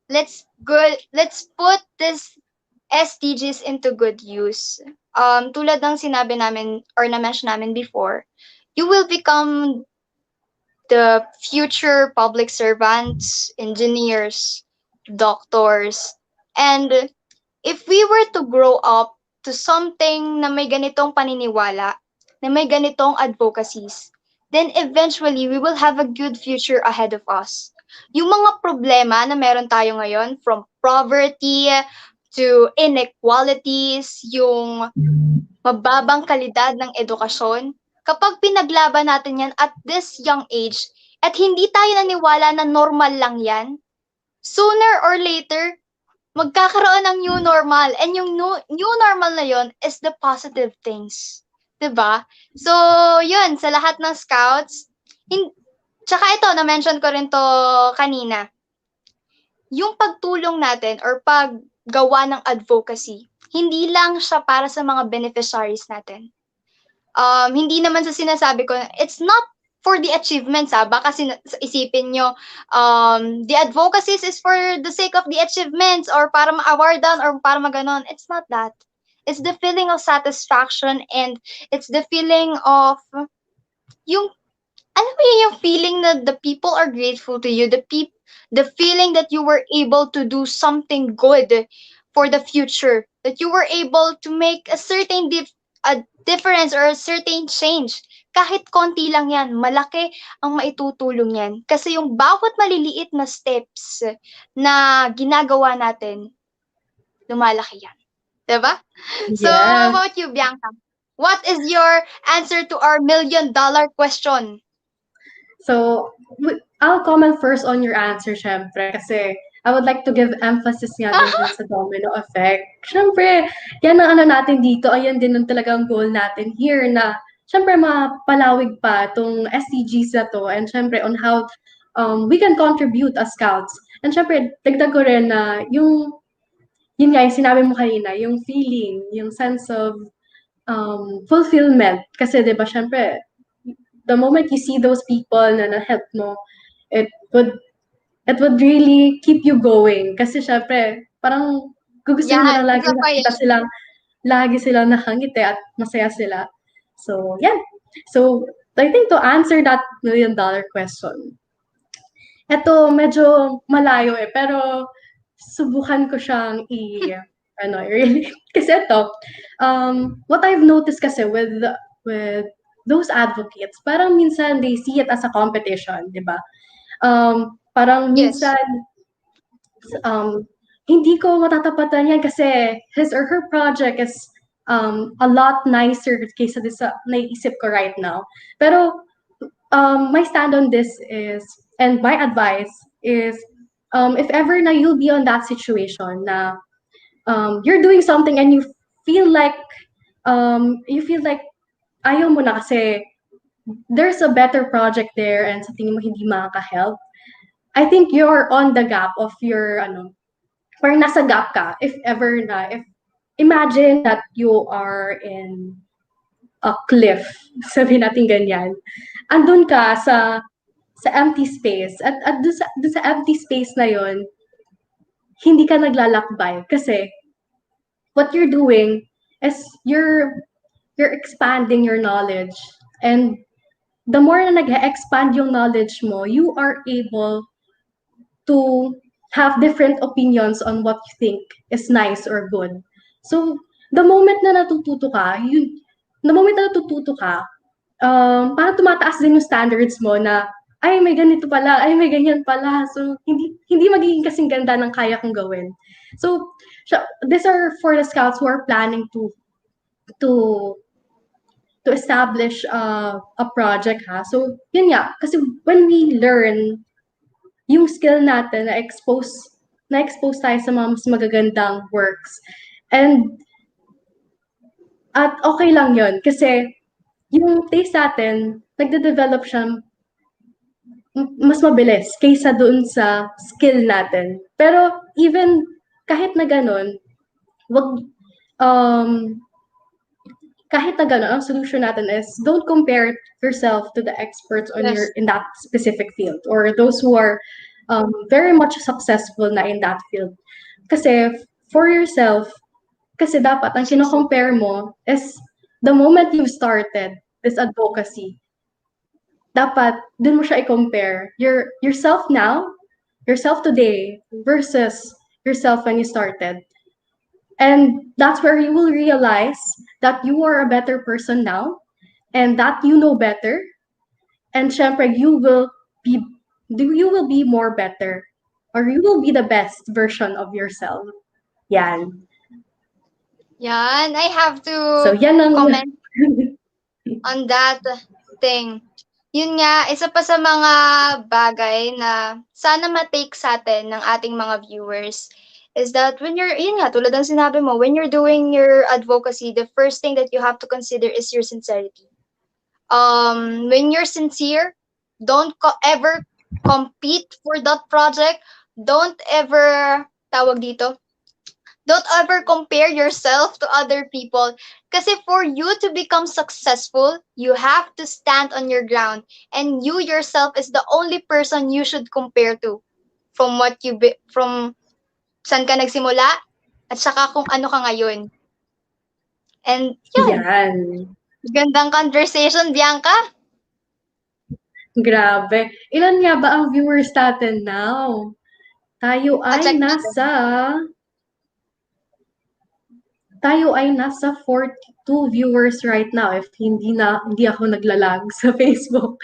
Speaker 13: let's put this SDGs into good use. Tulad ng sinabi namin or na-mention namin before, you will become the future public servants, engineers, doctors, and if we were to grow up to something na may ganitong paniniwala, na may ganitong advocacies, then eventually we will have a good future ahead of us. Yung mga problema na meron tayo ngayon, from poverty to inequalities, yung mababang kalidad ng edukasyon, kapag pinaglaban natin yan at this young age, at hindi tayo naniwala na normal lang yan, sooner or later, magkakaroon ng new normal. And yung new normal na yon is the positive things. 'Di ba? So, yun, sa lahat ng scouts, tsaka ito, na-mention ko rin to kanina, yung pagtulong natin or paggawa ng advocacy, hindi lang siya para sa mga beneficiaries natin. Hindi naman sa sinasabi ko, it's not for the achievements, baka isipin nyo, the advocacies is for the sake of the achievements or para ma-awardan or para maganon. It's not that. It's the feeling of satisfaction and it's the feeling of yung, alam mo yung feeling na the people are grateful to you, the feeling that you were able to do something good for the future, that you were able to make a certain difference or a certain change. Kahit konti lang yan, malaki ang maitutulong yan. Kasi yung bawat maliliit na steps na ginagawa natin, lumalaki yan. Diba?
Speaker 14: Yes.
Speaker 13: So, how about you, Bianca? What is your answer to our million-dollar question?
Speaker 14: So, I'll comment first on your answer, syempre, kasi I would like to give emphasis nga din sa domino effect. Syempre, yan ang ano natin dito, ayan din ang talagang goal natin here na syempre mapalawig pa itong SDGs na to and syempre on how we can contribute as scouts. And syempre, dagdag ko rin na yun nga, yung sinabi mo kanina, yung feeling, yung sense of fulfillment. Kasi diba, syempre, the moment you see those people na na-help mo, it would really keep you going. Kasi syempre, parang gusto mo na lagi silang nakangiti at masaya sila. So, yeah. So, I think to answer that million-dollar question, eto medyo malayo pero subukan ko siyang really. Kasi ito, what I've noticed kasi with those advocates, parang minsan they see it as a competition, di ba? Parang minsan, hindi ko matatapatan yan kasi his or her project is a lot nicer kaysa sa naiisip ko right now. Pero my stand on this is, and my advice is, if ever na you'll be on that situation na you're doing something and you feel like ayaw mo na kasi there's a better project there and sa tingin mo hindi makaka-help, I think you're on the gap of your parang nasa gap ka if imagine that you are in a cliff, sabi natin ganyan. Andun ka sa empty space at dun sa empty space na yon, hindi ka naglalakbay kasi what you're doing is you're expanding your knowledge, and the more na nag-expand yung knowledge mo, you are able to have different opinions on what you think is nice or good. So, the moment na natututo ka, parang tumataas din yung standards mo na ay may ganito pala, ay may ganyan pala. So hindi magiging kasing ganda ng kaya kong gawin. So these are for the scouts who are planning to establish a project ha. So yun nga, kasi when we learn yung skill natin na-expose tayo sa mga mas magagandang works. At okay lang yun kasi yung taste natin, nagde-develop siya mas mabilis kaysa doon sa skill natin. Pero even kahit na ganun, wag kahit na ganun, ang solution natin is don't compare yourself to the experts on
Speaker 13: Yes.
Speaker 14: in that specific field or those who are very much successful na in that field. Kasi for yourself, kasi dapat ang kino-compare mo is the moment you started this advocacy, dapat dun mo siya i-compare. Yourself now, yourself today versus yourself when you started. And that's where you will realize that you are a better person now and that you know better. And syempre, you will be more better or you will be the best version of yourself. Yan.
Speaker 13: Yan, I have to
Speaker 14: So, yan ang
Speaker 13: comment on that thing. Yun nga, isa pa sa mga bagay na sana ma-take sa atin ng ating mga viewers is that when you're, yun nga, tulad ng sinabi mo, when you're doing your advocacy, the first thing that you have to consider is your sincerity. When you're sincere, don't ever compete for that project. Don't ever, tawag dito, don't ever compare yourself to other people. Kasi for you to become successful, you have to stand on your ground. And you yourself is the only person you should compare to. From from saan ka nagsimula, at saka kung ano ka ngayon. And yun.
Speaker 14: Yan.
Speaker 13: Gandang conversation, Bianca.
Speaker 14: Grabe. Ilan nga ba ang viewers natin now? Tayo ay nasa 42 viewers right now if hindi ako naglalag sa Facebook.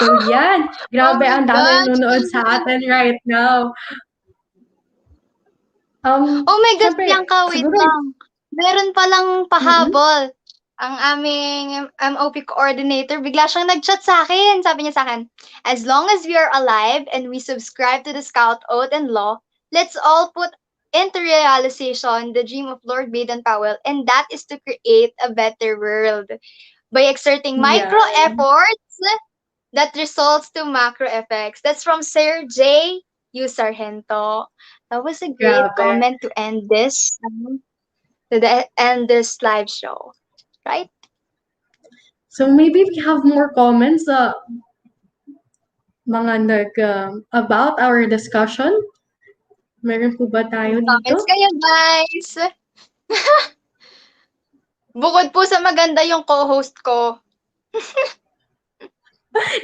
Speaker 14: So yan, grabe ang dami nanonood sa atin right now.
Speaker 13: Oh my gosh, Bianca, wait lang. Meron palang pahabol. Ang aming MOP coordinator, bigla siyang nag-chat sa akin. Sabi niya sa akin, as long as we are alive and we subscribe to the Scout Oath and Law, let's all put into realization the dream of Lord Baden-Powell, and that is to create a better world. By exerting micro efforts that results to macro effects. That's from Sir J. U. Sargento. That was a great comment to end this live show. Right?
Speaker 14: So maybe we have more comments about our discussion. Meron po ba tayo dito?
Speaker 13: Comments kayo, guys! Bukod po sa maganda yung co-host ko.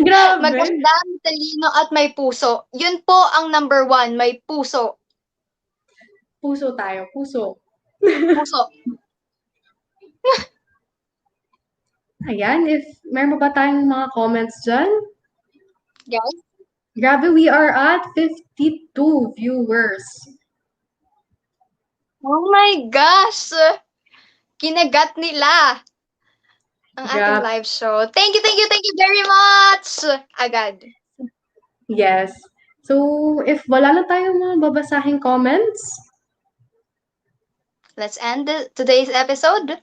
Speaker 14: Grabe!
Speaker 13: Maganda, talino at may puso. Yun po ang number 1, may puso.
Speaker 14: Puso tayo, puso.
Speaker 13: Puso.
Speaker 14: Ayan, if meron ba tayong mga comments dyan?
Speaker 13: Yes.
Speaker 14: Grabe, we are at 52 viewers.
Speaker 13: Oh my gosh! Kinagat nila ang ating live show. Thank you very much! Agad.
Speaker 14: Yes. So, if wala na tayong mga babasahing comments,
Speaker 13: let's end today's episode.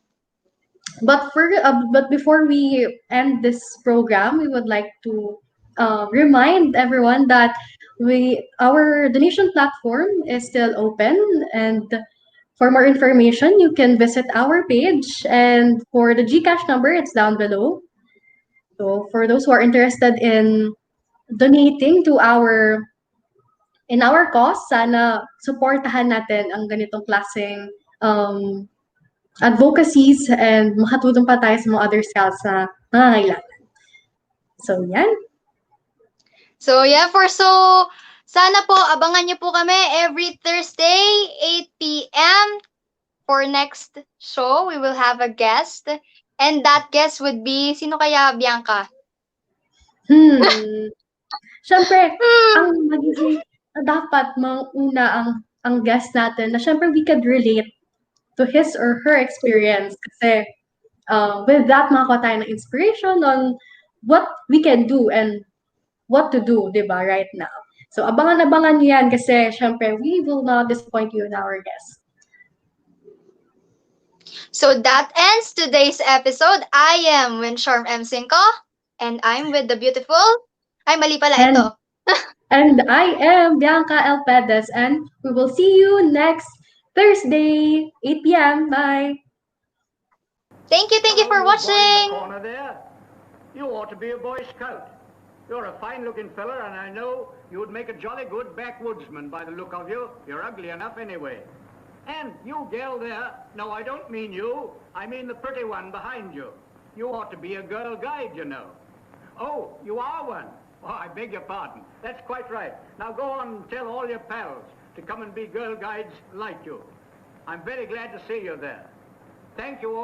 Speaker 14: But before we end this program, we would like to remind everyone that our donation platform is still open, and for more information, you can visit our page, and for the GCash number, it's down below. So for those who are interested in donating to our cause, sana supportahan natin ang ganitong klaseng advocacies and makatulong pa tayo sa mga other scouts na nangangailangan. So, yan.
Speaker 13: So, sana po, abangan niyo po kami every Thursday, 8 p.m. For next show, we will have a guest. And that guest would be, sino kaya, Bianca?
Speaker 14: Syempre, ang magiging dapat mauna ang guest natin na syempre we could relate to his or her experience kasi with that makakuha tayo ng inspiration on what we can do and what to do, di ba, right now. So, abangan-abangan niyo yan kasi syempre we will not disappoint you in our guests.
Speaker 13: So that ends today's episode. I am with Sharm and Bianca, and I'm with the beautiful... Ay, mali pala ito.
Speaker 14: And I am Bianca Elpedes, and we will see you next Thursday, 8 p.m. Bye.
Speaker 13: Thank you for watching.
Speaker 12: You ought to be a Boy Scout. You're a fine-looking fella, and I know you would make a jolly good backwoodsman by the look of you. You're ugly enough anyway. And you gal there, no, I don't mean you. I mean the pretty one behind you. You ought to be a girl guide, you know. Oh, you are one. Oh, I beg your pardon. That's quite right. Now go on and tell all your pals to come and be girl guides like you. I'm very glad to see you there. Thank you all.